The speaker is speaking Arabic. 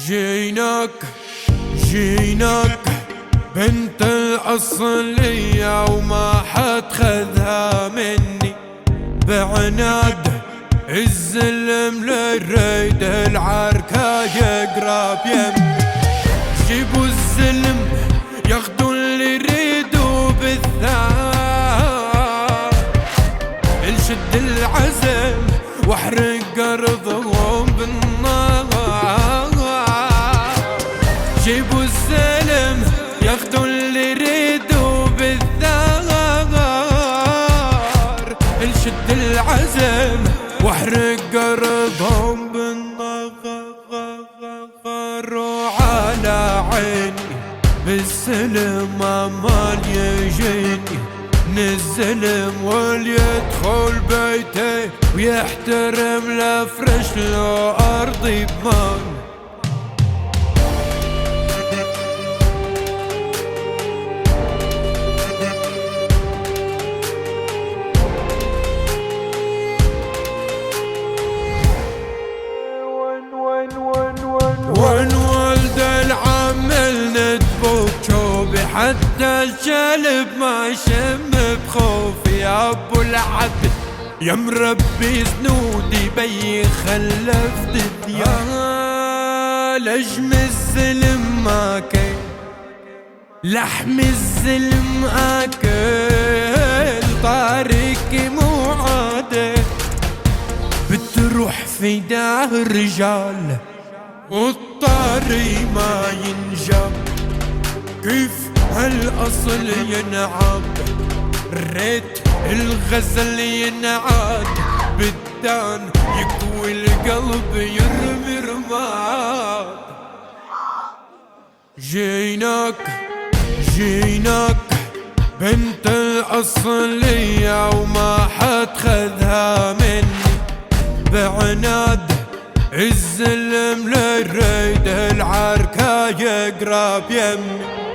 جيناك جيناك بنت الأصلية وما حد خذها مني بعناد الزلم للريد العركة يقرب يمي. جيبوا الزلم ياخدوا اللي يريدوا بالثار، الشد العزم واحرق ارضهم بالنار. جيبوا الزلم ياخدوا اللي يريدوا بالثار، الشد العزم واحرق ارضهم بالنار. وعلى عيني بالسلم امال يجيني من الزلم واللي يدخل بيتي ويحترم لفرش له ارضي بمان. وين ولد العمل ندبوك شوبي حتى الشلب ما يشم بخوفي. يا ابو العبد يا مربي زنودي بي خلف دنيا، لجم الزلم ماكل لحم الزلم اكل. طارق مو عاده بتروح في دار الرجال والطاري ما ينجاب. كيف هالأصل ينعاد ريت الغزل ينعاد بالدان يكوي القلب يرمي رماد. جيناك بنت الأصلية وما حد خذها مني بعناد الزلم للريد العركة يقرب يمي.